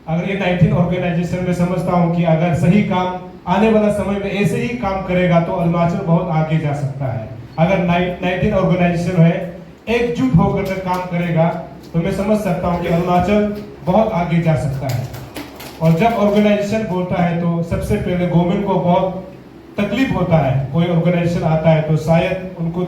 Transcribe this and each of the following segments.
अगर ये 19 ऑर्गेनाइजेशन में समझता हूँ कि अगर सही काम आने वाला समय में ऐसे ही काम करेगा तो अरुणाचल बहुत आगे जा सकता है। अगर 19 ऑर्गेनाइजेशन है एकजुट होकर काम करेगा तो मैं समझ सकता हूँ कि अरुणाचल बहुत आगे जा सकता है। और जब ऑर्गेनाइजेशन बोलता है तो सबसे पहले गवर्नमेंट को बहुत तकलीफ होता है। कोई ऑर्गेनाइजेशन आता है तो शायद उनको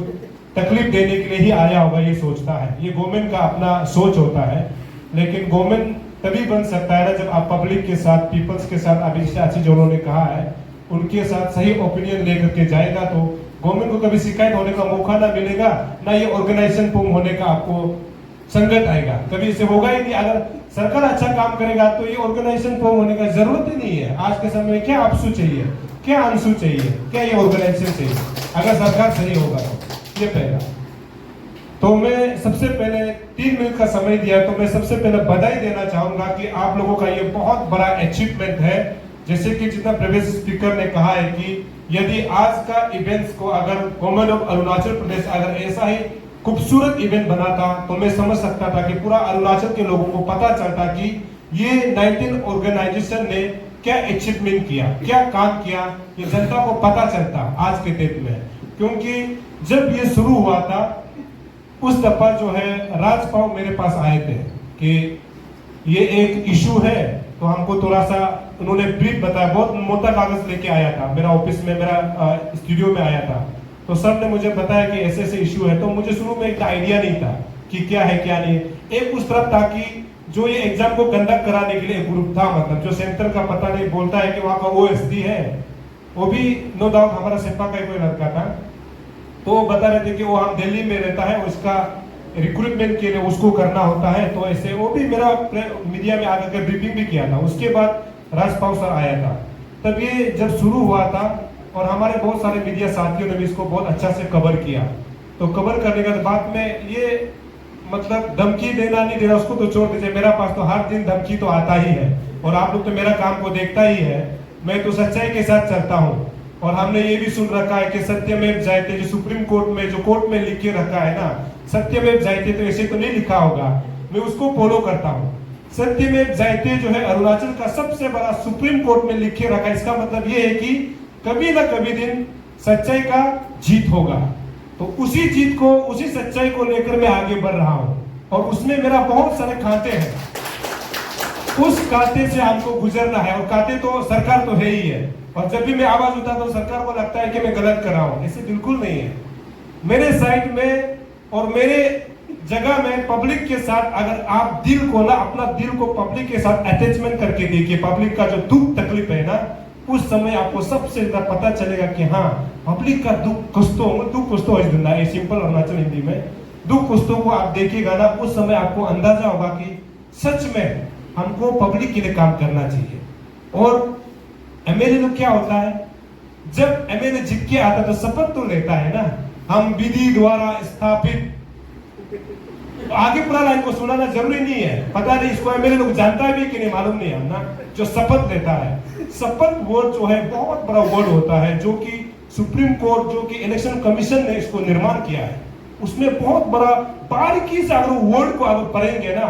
तकलीफ देने के लिए ही आया होगा, ये सोचता है। ये गवर्नमेंट का अपना सोच होता है। लेकिन गवर्नमेंट तभी बन सकता है ना जब आप पब्लिक के साथ, पीपल्स के साथ, अभी चाची जो उन्होंने कहा है उनके साथ सही ओपिनियन लेकर के जाएगा तो गवर्नमेंट को कभी शिकायत होने का मौका ना मिलेगा, ना ये ऑर्गेनाइजेशन फॉर्म होने का आपको संकट आएगा। कभी इसे होगा ही नहीं। अगर सरकार अच्छा काम करेगा तो ये ऑर्गेनाइजेशन फॉर्म होने का जरूरत ही नहीं है। आज के समय में क्या आपसू चाहिए, क्या अंशु चाहिए, क्या ये ऑर्गेनाइजेशन चाहिए अगर सरकार सही होगा तो। ये पहला। तो मैं सबसे पहले 3 मिनट का समय दिया तो मैं सबसे पहले बधाई देना चाहूंगा कि आप लोगों का ये बहुत बड़ा अचीवमेंट है। जैसे कि जितना प्रीवियस स्पीकर ने कहा है कि यदि आज का इवेंट्स को अगर गवर्नमेंट ऑफ अरुणाचल प्रदेश अगर ऐसा ही खूबसूरत इवेंट बनाता तो मैं समझ सकता था कि पूरा अरुणाचल के लोगों को पता चलता कि ये 19 ऑर्गेनाइजेशन ने क्या अचीवमेंट किया, क्या काम किया, ये जनता को पता चलता आज के डेट में। क्योंकि जब ये शुरू हुआ था उस दफा जो है राजपाल मेरे पास आए थे कि ये एक इशू है, तो हमको थोड़ा सा उन्होंने ब्रीफ बताया। बहुत मोटा कागज लेके आया था मेरा ऑफिस में, मेरा स्टूडियो में आया था। तो सर ने मुझे बताया कि ऐसे ऐसे इशू है। तो मुझे शुरू में एक आइडिया नहीं था कि क्या है क्या नहीं। एक उस तरफ था कि जो ये एग्जाम को कंडक्ट कराने के लिए एक ग्रुप था, मतलब जो सेंटर का पता नहीं बोलता है कि वहाँ का ओएसडी है, वो भी नो डाउट हमारा सेपा का कोई लड़का था। तो वो बता रहे थे कि वो हम दिल्ली में रहता है, उसका रिक्रूटमेंट के लिए उसको करना होता है। तो ऐसे वो भी मेरा मीडिया में आकर ब्रीफिंग भी किया था। उसके बाद राजपाल सर आया था। तब ये जब शुरू हुआ था और हमारे बहुत सारे मीडिया साथियों ने भी इसको बहुत अच्छा से कवर किया। तो कवर करने के बाद में ये मतलब धमकी देना नहीं देना उसको तो छोड़ दीजिए, मेरा पास तो हर दिन धमकी तो आता ही है और आप लोग तो मेरा काम को देखता ही है। मैं तो सच्चाई के साथ चलता हूँ। और हमने ये भी सुन रखा है कि सत्यमेव जयते, जो सुप्रीम कोर्ट में जो कोर्ट में लिख के रखा है ना, सत्यमेव जयते, तो ऐसे तो नहीं लिखा होगा, मैं उसको फॉलो करता हूँ। सत्यमेव जयते जो है अरुणाचल का सबसे बड़ा सुप्रीम कोर्ट में लिख के रखा है। इसका मतलब ये है कि कभी ना कभी दिन सच्चाई का जीत होगा। तो उसी जीत को, उसी सच्चाई को लेकर मैं आगे बढ़ रहा हूं और उसमें मेरा बहुत सारे खाते हैं। उस खाते से हमको गुजरना है और खाते तो सरकार तो है ही है। और जब भी मैं आवाज उठाता हूं सरकार को लगता है कि मैं गलत कर रहा हूं, ऐसे बिल्कुल नहीं है। मेरे साइड में और मेरे जगह में पब्लिक के साथ अगर आप दिल को ना, अपना दिल को पब्लिक के साथ अटैचमेंट करके देखिए, पब्लिक का जो दुख तकलीफ है ना, उस समय आपको सबसे ज्यादा पता चलेगा कि हाँ पब्लिक का दुख कुछ तो है। सिंपल अरुणाचल हिंदी में दुख कुस्तों को आप देखिएगा ना, उस समय आपको अंदाजा होगा कि सच में हमको पब्लिक के लिए काम करना चाहिए। और एमएलए लोग क्या होता है, जब एमएलए जीत के आता तो शपथ तो लेता है ना, हम विधि द्वारा स्थापित, आगे पूरा लाइन को सुनाना जरूरी नहीं है। पता नहीं इसको एमएलए लोग जानता भी कि नहीं मालूम नहीं है ना। जो शपथ लेता है, शपथ वर्ड जो है बहुत बड़ा वर्ड होता है, जो कि सुप्रीम कोर्ट, जो कि इलेक्शन कमीशन ने इसको निर्माण किया है। उसमें बहुत बड़ा बारीकी से अगर वर्ड को अगर पढ़ेंगे ना,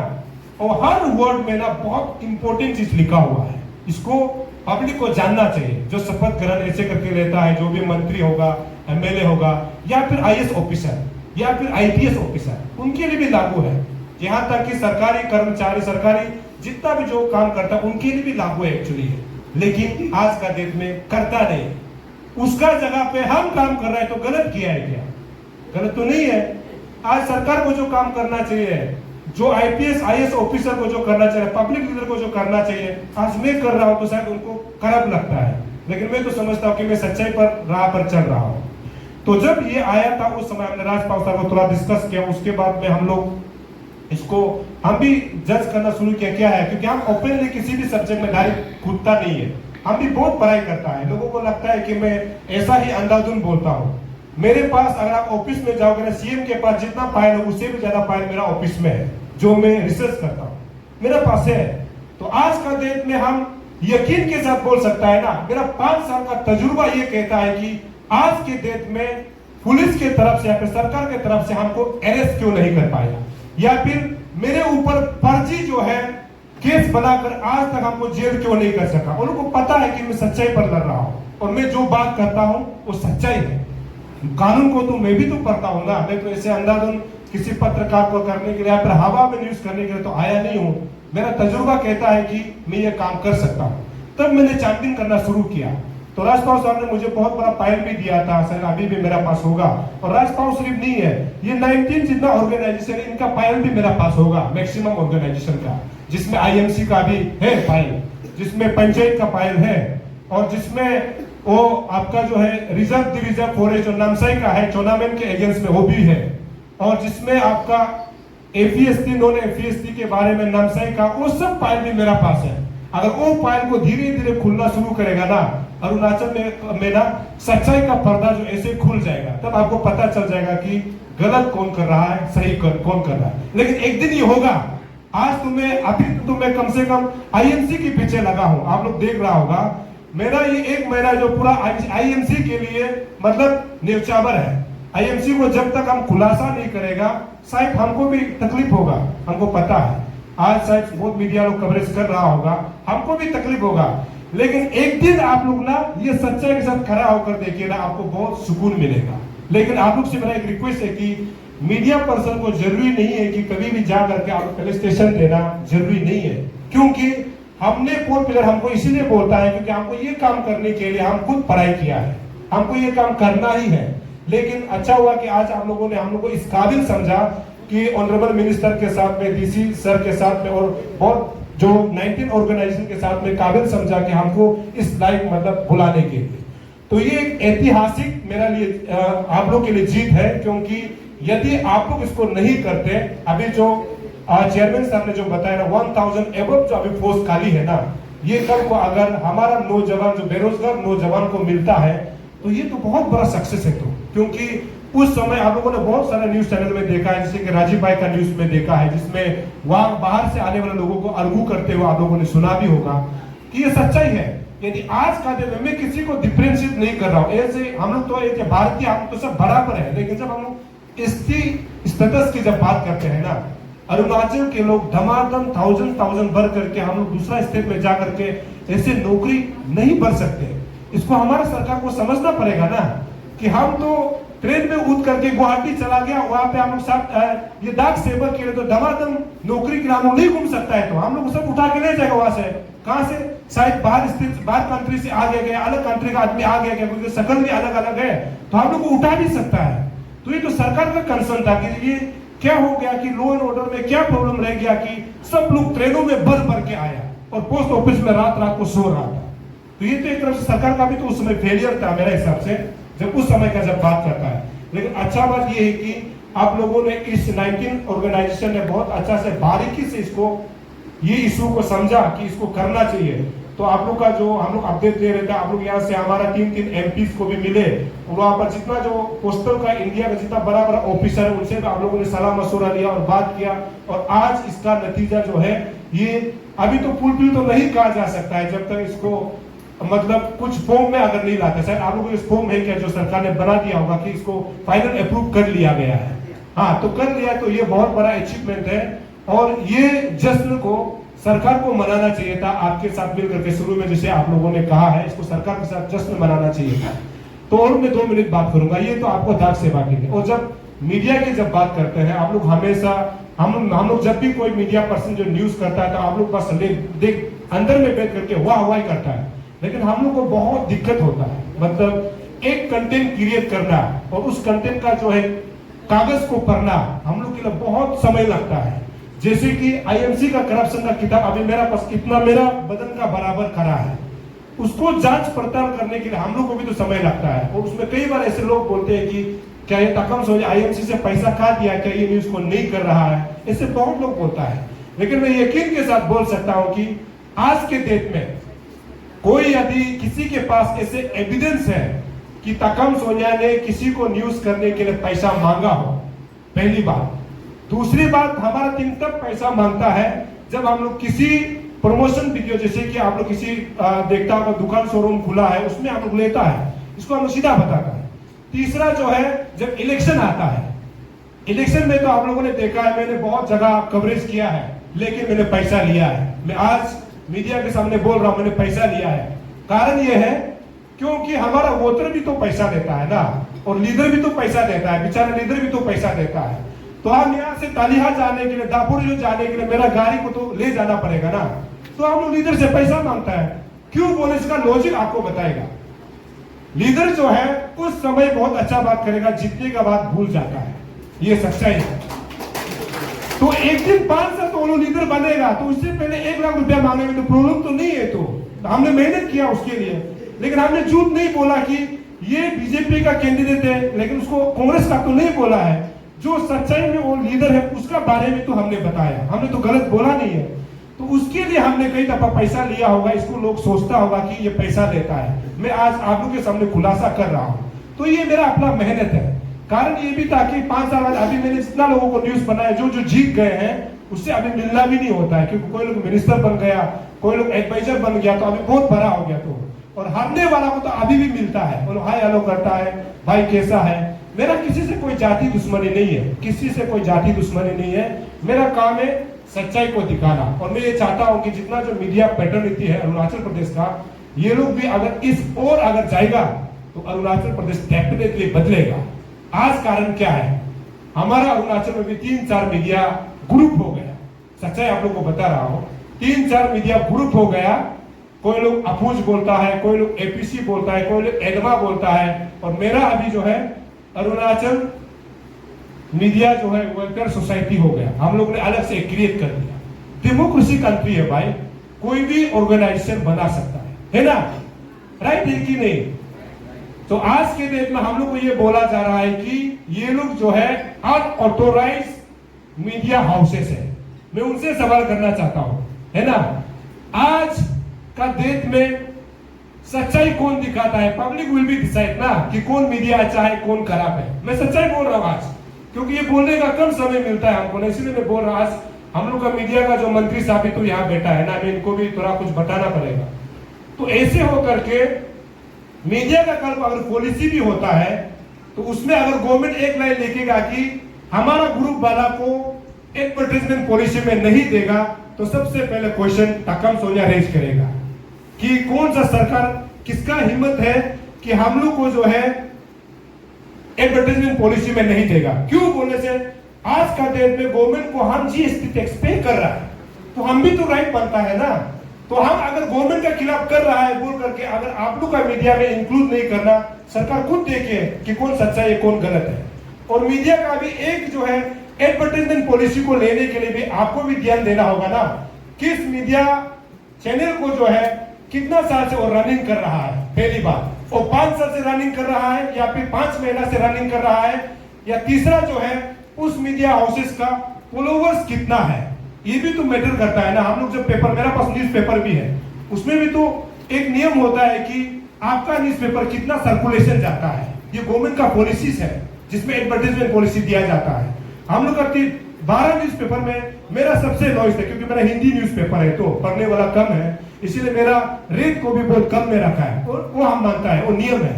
और हर वर्ड में ना बहुत इंपॉर्टेंट चीज लिखा हुआ है। इसको पब्लिक को जानना चाहिए। जो शपथ ग्रहण ऐसे करके लेता है, जो भी मंत्री होगा, एमएलए होगा, या फिर आईएएस ऑफिसर या फिर आईपीएस ऑफिसर, उनके लिए भी लागू है। यहाँ तक कि सरकारी कर्मचारी, सरकारी जितना भी जो काम करता है उनके लिए भी लागू है एक्चुअली है। लेकिन आज का डेट में करता नहीं। उसका जगह पे हम काम कर रहे हैं तो गलत किया है क्या? गलत तो नहीं है। आज सरकार को जो काम करना चाहिए, जो आईपीएस आईएएस ऑफिसर को जो करना चाहिए, पब्लिक लीडर को जो करना चाहिए, आज मैं कर रहा हूं तो शायद उनको खराब लगता है। लेकिन मैं तो समझता हूं कि मैं सच्चाई पर राह पर चल रहा हूं। तो जब ये आया था उस समय हमने राजपाल साहब को थोड़ा डिस्कस किया। उसके बाद में हम लोग इसको हम भी जज करना शुरू किया क्या है, क्योंकि हम ओपनली किसी भी सब्जेक्ट में डायरेक्ट कूदता नहीं है। हम भी बहुत पढ़ाई करता है। लोगों को लगता है कि मैं ऐसा ही अंधाधुन बोलता हूँ। मेरे पास अगर आप ऑफिस में जाओगे ना, सीएम के पास जितना फाइल है उससे भी ज्यादा फाइल मेरा ऑफिस में है, जो मैं रिसर्च करता हूँ, मेरे पास है। तो आज का डेट में हम यकीन के साथ बोल सकता है ना, मेरा 5 साल का तजुर्बा ये कहता है कि आज के डेट में पुलिस के तरफ से या फिर सरकार के तरफ से हमको अरेस्ट क्यों नहीं कर पाया, या फिर मेरे ऊपर फर्जी जो है केस बनाकर आज तक हमको जेल क्यों नहीं कर सका? उनको पता है कि मैं सच्चाई पर लड़ रहा हूँ और मैं जो बात करता हूँ वो सच्चाई है। कानून को तो मैं भी तो पढ़ता हूँ ना, मैं तो ऐसे अंधाधुन किसी पत्रकार को करने के लिए या फिर हवा में न्यूज करने के लिए तो आया नहीं हूँ। मेरा तजुर्बा कहता है कि मैं ये काम कर सकता हूँ। तब मैंने चैंपियन करना शुरू किया। तो राजपाल साहब ने मुझे बहुत बड़ा फाइल भी दिया था, सर अभी भी मेरा पास होगा। और राजपाल सिर्फ नहीं है, ये 19 जितना ऑर्गेनाइजेशन है इनका फाइल भी मेरा पास होगा, मैक्सिमम ऑर्गेनाइजेशन का, जिसमें आईएमसी का भी है फाइल, जिसमें पंचायत का फाइल है, और जिसमें वो आपका जो है रिजर्व फॉरेस्ट और नामसाई का है टूर्नामेंट के एगेंस्ट में वो भी है, और जिसमें आपका एफईएसटी नॉन एफईएसटी के बारे में नामसाई का वो सब फाइल भी मेरा पास है। अगर वो फाइल को धीरे धीरे खुलना शुरू करेगा ना अरुणाचल में ना सच्चाई का पर्दा जो ऐसे खुल जाएगा, तब आपको पता चल जाएगा कि गलत कौन कर रहा है, सही कौन कर रहा है। लेकिन एक दिन ये होगा। आज तुम्हें अभी तो मैं कम से कम आईएमसी के पीछे लगा हूं, आप लोग देख रहा होगा मेरा ये 1 महीना जो पूरा आईएमसी के लिए मतलब न्यौछावर है। आईएमसी को जब तक हम खुलासा नहीं करेगा शायद हमको भी तकलीफ होगा, हमको पता है। आज शायद बहुत मीडिया लोग कवरेज कर रहा होगा, हमको भी तकलीफ होगा, लेकिन एक दिन आप लोग ना ये सच्चाई के साथ खड़ा होकर देखिए ना, आपको बहुत सुकून मिलेगा। लेकिन आप लोग से मेरा एक रिक्वेस्ट है कि मीडिया पर्सन को जरूरी नहीं है कि कभी भी जा करके आप पहले स्टेशन देना जरूरी नहीं है, क्योंकि हमने पोल पिलर हमको इसीलिए बोलता है क्योंकि हमको ये काम करने के लिए हम खुद पढ़ाई किया है, हमको ये काम करना ही है। लेकिन अच्छा हुआ कि आज आप लोगों ने हम लोग को इस काबिल समझा कि ऑनरेबल मिनिस्टर के साथ में, डीसी सर के साथ में और बहुत जो 19 ऑर्गेनाइजेशन के साथ में काबिल समझा कि हमको इस लायक मतलब बुलाने के लिए। तो ये एक ऐतिहासिक मेरे लिए आप लोग के लिए जीत है, क्योंकि यदि आप लोग इसको नहीं करते, अभी जो चेयरमैन साहब ने जो बताया ना 1000 एबव जो अभी पोस्ट खाली है ना, ये कल को अगर हमारा नौजवान जो बेरोजगार नौजवान को मिलता है तो ये तो बहुत बड़ा सक्सेस है। तो क्योंकि उस समय आप लोगों ने बहुत सारे न्यूज चैनल में देखा है, जैसे कि राजीव भाई का न्यूज में देखा है, जिसमें वहां बाहर से आने वाले लोगों को आर्गू करते हुए आप लोगों ने सुना भी होगा कि ये सच्चाई है। यदि आज का दिन मैं किसी को डिफरेंशिएट नहीं कर रहा हूँ, ऐसे हम लोग तो एक भारतीय हम तो सब बराबर है, लेकिन जब हम लोग इसकी स्टेटस की जब बात करते हैं ना, अरुणाचल के लोग धमाधम थाउजेंड भर करके हम लोग दूसरा स्टेट में जा करके ऐसे नौकरी नहीं भर सकते। इसको हमारा सरकार को समझना पड़ेगा ना कि हम तो ट्रेन में उठ करके गुवाहाटी चला गया, वहां पे हम लोग साथ ये डाक सेवा के लिए तो धमाधम नौकरी के लिए हम लोग नहीं घूम सकता है, तो हम लोग सब उठा के ले जाएगा वहां से। कहां से? शायद बाहर स्थित बाहर कंट्री से आ गया, अलग कंट्री का आदमी आ गया, क्योंकि शक्ल भी अलग अलग है, तो हम लोग को उठा भी सकता है। तो ये तो सरकार का कंसर्न था कि ये क्या हो गया कि लॉ एंड ऑर्डर में क्या प्रॉब्लम रह गया कि सब लोग ट्रेनों में भर के आया और पोस्ट ऑफिस में रात को सो रहा था। तो ये तो एक तरफ से सरकार का भी तो उस समय फेलियर था मेरे हिसाब से, जब उस समय का जब बात करता है। लेकिन अच्छा बात ये है कि आप लोगों ने इस 19 ऑर्गेनाइजेशन ने बहुत अच्छा से बारीकी से इसको ये इशू को समझा कि इसको करना चाहिए। तो आप लोग का जो हम लोग अपडेट दे रहे थे, आप लोग यहाँ से हमारा 3 एमपीज को भी मिले, और वहाँ पर जितना जो पोस्टल का इंडिया का जितना बड़ा ऑफिसर है उनसे भी आप लोगों ने सलाह मशवरा लिया और बात किया, और आज इसका नतीजा जो है ये अभी तो फुलफिल तो नहीं कहा जा सकता है जब तक इसको मतलब कुछ फॉर्म में अगर नहीं लाते। शायद आप लोगों को इस फॉर्म है क्या जो सरकार ने बना दिया होगा कि इसको फाइनल अप्रूव कर लिया गया है। हाँ, तो कर लिया, तो ये बहुत बड़ा अचीवमेंट है, और ये जश्न को सरकार को मनाना चाहिए था आपके साथ मिलकर के। शुरू में जैसे आप लोगों ने कहा है, इसको सरकार के साथ जश्न मनाना चाहिए था। तो और मैं 2 मिनट बात करूंगा, ये तो आपको डाक सेवा के लिए। और जब मीडिया की जब बात करते हैं आप लोग हमेशा हम लोग जब भी कोई मीडिया पर्सन जो न्यूज करता है तो आप लोग बस देख अंदर में बैठ करके वाह करता है, लेकिन हम लोग को बहुत दिक्कत होता है। मतलब एक कंटेंट क्रिएट करना और उस कंटेंट का जो है कागज को पढ़ना हम लोग के लिए बहुत समय लगता है। जैसे कि आईएमसी का करप्शन का किताब अभी मेरा पास इतना मेरा बदन का बराबर खड़ा है, उसको जांच पड़ताल करने के लिए हम लोग को भी तो समय लगता है। और उसमें कई बार ऐसे लोग बोलते हैं कि क्या ये तकम सोच आईएमसी से पैसा खा दिया, क्या ये न्यूज को नहीं कर रहा है, ऐसे बहुत लोग बोलता है। लेकिन मैं यकीन के साथ बोल सकता हूं कि आज के डेट में कोई यदि किसी के पास ऐसे एविडेंस है कि तकम सोनिया ने किसी को न्यूज करने के लिए पैसा मांगा हो, पहली बात। दूसरी बात, हमारा टीम तब पैसा मांगता है जब हम लोग किसी प्रमोशन वीडियो, जैसे कि आप लोग किसी देखता होगा दुकान शोरूम खुला है उसमें हम लोग लेता है, इसको हम लोग सीधा बताता है। तीसरा जो है जब इलेक्शन आता है, इलेक्शन में तो आप लोगों ने देखा है, मैंने बहुत जगह कवरेज किया है लेकिन मैंने पैसा लिया है। मैं आज मीडिया के सामने बोल रहा हूं मैंने पैसा लिया है। कारण यह है क्योंकि हमारा वोटर भी तो पैसा देता है ना, और लीडर भी तो पैसा देता है, बेचारा लीडर भी तो पैसा देता है। तो हम यहाँ से तालिहा जाने के लिए, दापोरिजो जाने के लिए मेरा गाड़ी को तो ले जाना पड़ेगा ना, तो हम लोग लीडर से पैसा मांगता है। क्यों बोले, इसका लॉजिक आपको बताएगा। लीडर जो है उस समय बहुत अच्छा बात करेगा, जीतने का बात भूल जाता है, ये सच्चाई है। तो एक दिन 5 साल तो लीडर बनेगा, तो उससे पहले 1 लाख रुपया मांगेंगे तो प्रॉब्लम तो नहीं है। तो हमने मेहनत किया उसके लिए, लेकिन हमने झूठ नहीं बोला कि ये बीजेपी का कैंडिडेट है, लेकिन उसको कांग्रेस का तो नहीं बोला है। जो सच्चाई में वो लीडर है उसका बारे में तो हमने बताया, हमने तो गलत बोला नहीं है। तो उसके लिए हमने कई दफा पैसा लिया होगा, इसको लोग सोचता होगा कि ये पैसा लेता है। मैं आज आप लोग के सामने खुलासा कर रहा हूं, तो ये मेरा अपना मेहनत है। कारण ये भी था कि 5 साल बाद अभी मैंने जितना लोगों को न्यूज बनाया, जो जीत गए हैं उससे अभी मिलना भी नहीं होता है, क्योंकि कोई लोग मिनिस्टर बन गया, कोई लोग एडवाइजर बन गया, तो अभी बहुत बड़ा हो गया। तो और हारने वाला को तो अभी भी मिलता है, और हाय हेलो करता है, भाई कैसा है। मेरा किसी से कोई जाति दुश्मनी नहीं है, किसी से कोई जाति दुश्मनी नहीं है। मेरा काम है सच्चाई को दिखाना, और मैं ये चाहता हूं कि जितना जो मीडिया पैटर्निटी है अरुणाचल प्रदेश का, ये लोग भी अगर इस और अगर जाएगा तो अरुणाचल प्रदेश डेफिनेटली बदलेगा। आज कारण क्या है, हमारा अरुणाचल में भी 3-4 मीडिया ग्रुप हो गया। सच्चाई आप लोग को बता रहा हूं, 3-4 मीडिया ग्रुप हो गया। कोई लोग अफूज बोलता है, कोई लोग एपीसी बोलता है, कोई लोग एडमा बोलता है, और मेरा अभी जो है अरुणाचल मीडिया जो है वेलफेयर सोसाइटी हो गया। हम लोग ने अलग से क्रिएट कर दिया। डेमोक्रेसी कंट्री है भाई, कोई भी ऑर्गेनाइजेशन बना सकता है ना, राइट है कि नहीं। तो आज के डेट में हम लोग को ये बोला जा रहा है कि ये लोग जो है अनऑथोराइज मीडिया हाउसेस है। मैं उनसे सवाल करना चाहता हूं, है ना, आज का डेट में सच्चाई कौन दिखाता है? पब्लिक विल बी डिसाइड ना कि कौन मीडिया अच्छा है, कौन खराब है। मैं सच्चाई बोल रहा हूं आज, क्योंकि ये बोलने का कम समय मिलता है हमको, इसलिए मैं बोल रहा हूं। आज हम लोग का मीडिया का जो मंत्री साहब भी तो यहाँ बैठा है ना, मैं इनको भी थोड़ा कुछ बताना पड़ेगा। तो ऐसे होकर के मीडिया का कल अगर पॉलिसी भी होता है, तो उसमें अगर गवर्नमेंट एक लाइन लिखेगा कि हमारा ग्रुप वाला को एडवर्टाइजमेंट पॉलिसी में नहीं देगा, तो सबसे पहले क्वेश्चन टकम सोनिया रेज करेगा कि कौन सा सरकार, किसका हिम्मत है कि हम लोग को जो है एडवर्टाइजमेंट पॉलिसी में नहीं देगा। क्यों बोलने से, आज का डेट में गवर्नमेंट को हम जीएसटी टैक्स पे कर रहा है, तो हम भी तो राइट बनता है ना। तो हम अगर गवर्नमेंट के खिलाफ कर रहा है बोल करके अगर आप लोग का मीडिया में इंक्लूड नहीं करना, सरकार खुद देखे कि कौन सच्चा है कौन गलत है। और मीडिया का भी एक जो है एडवर्टाइजमेंट पॉलिसी को लेने के लिए भी आपको भी ध्यान देना होगा ना, किस मीडिया चैनल को जो है कितना साल से वो रनिंग कर रहा है, पहली बात, और 5 साल से रनिंग कर रहा है या फिर 5 महीना से रनिंग कर रहा है, या तीसरा जो है उस मीडिया हाउसेस का फॉलोवर्स कितना है, ये भी तो मैटर करता है ना। हम लोग जब पेपर, मेरा पास न्यूज पेपर भी है, उसमें भी तो एक नियम होता है कि आपका न्यूज पेपर कितना सर्कुलेशन जाता है। ये गवर्नमेंट का पॉलिसीज है जिसमें एडवर्टाइजमेंट पॉलिसी दिया जाता है। हम लोग का 12 न्यूज पेपर में मेरा सबसे लॉइस्ट है, क्योंकि मेरा हिंदी न्यूज पेपर है तो पढ़ने वाला कम है, इसीलिए मेरा रेट को भी बहुत कम में रखा है, और वो हम मानता है, वो नियम है।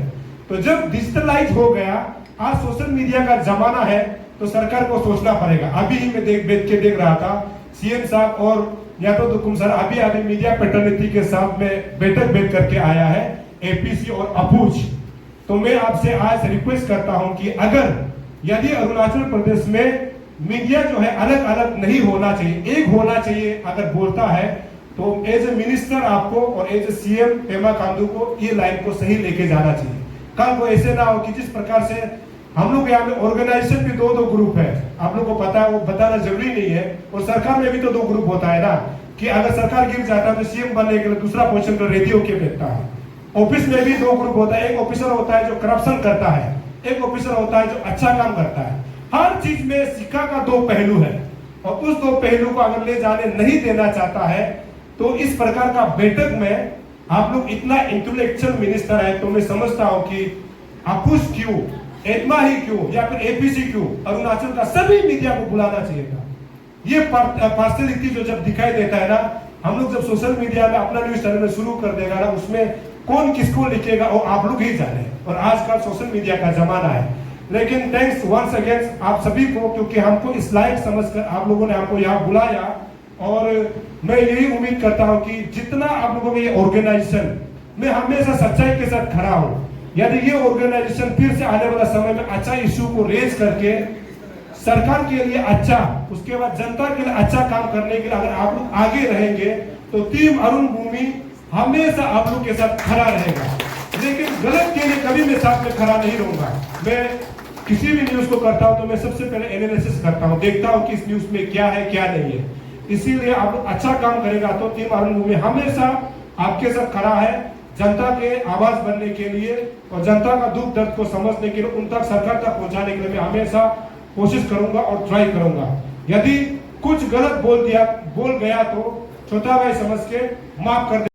तो जब डिजिटलाइज हो गया, आज सोशल मीडिया का जमाना है, तो सरकार को सोचना पड़ेगा। अभी ही मैं बैठ के देख रहा था, सीएम साहब और या तो दुकुम सर अभी मीडिया पैटर्निटी के साथ में बैठ करके आया है, एपीसी और अपूज। तो मैं आपसे आज रिक्वेस्ट करता हूं कि अगर यदि अरुणाचल प्रदेश में मीडिया जो है अलग अलग नहीं होना चाहिए, एक होना चाहिए, अगर बोलता है तो एज ए मिनिस्टर आपको और as a CM Pema Khandu को ये लाइन को सही लेके जाना चाहिए। कल को ऐसे ना हो कि जिस प्रकार से हम लोग यहाँ में ऑर्गेनाइजेशन भी दो ग्रुप है, आप लोग को पता है, वो बताना जरूरी नहीं है। और सरकार में भी तो 2 ग्रुप होता है ना, कि अगर सरकार गिर जाता है तो सीएम बनने के लिए दूसरा पोजीशन पर रेडी होके बैठता है। ऑफिस में भी 2 ग्रुप होता है, एक ऑफिसर होता है जो करप्शन करता है, एक ऑफिसर होता है जो अच्छा काम करता है। हर चीज में सिक्का का 2 पहलू है, और उस 2 पहलू को अगर ले जाने नहीं देना चाहता है, तो इस प्रकार का बैठक में आप लोग इतना इंटेलेक्चुअल मिनिस्टर है, तो मैं समझता हूं कि अपूज क्यों, एडमा ही क्यों, या फिर एपीसी क्यों, अरुणाचल का सभी मीडिया को बुलाना चाहिए था। ये पार्शियलिटी जो जब दिखाई देता है ना, हम लोग जब सोशल मीडिया में अपना न्यूज चैनल में शुरू कर देगा ना, उसमें कौन किसको लिखेगा वो आप लोग ही जाने। और आजकल सोशल मीडिया का जमाना है। लेकिन थैंक्स वंस अगेन आप सभी को, क्योंकि हमको इस लायक समझकर आप लोगों ने हमको यहाँ बुलाया, और मैं यही उम्मीद करता हूं कि जितना आप लोगों में ये ऑर्गेनाइजेशन में हमेशा सच्चाई के साथ खड़ा हूं, यदि ये ऑर्गेनाइजेशन फिर से आने वाला समय में अच्छा इश्यू को रेज करके सरकार के लिए अच्छा, उसके बाद जनता के लिए अच्छा काम करने के लिए अगर आप लोग आगे रहेंगे तो टीम अरुण भूमि हमेशा आप लोग के साथ खड़ा रहेगा। लेकिन गलत के लिए कभी मैं साथ में खड़ा नहीं रहूंगा। मैं किसी भी न्यूज को करता हूं तो मैं सबसे पहले एनालिसिस करता हूं, देखता हूं कि इस न्यूज में क्या है क्या नहीं है। इसीलिए आप लोग अच्छा काम करेगा तो टीम अरुण भूमि हमेशा आपके साथ खड़ा है, जनता के आवाज बनने के लिए और जनता का दुख दर्द को समझने के लिए, उन तक सरकार तक पहुंचाने के लिए मैं हमेशा कोशिश करूंगा और ट्राई करूंगा। यदि कुछ गलत बोल गया तो छोटा भाई समझ के माफ कर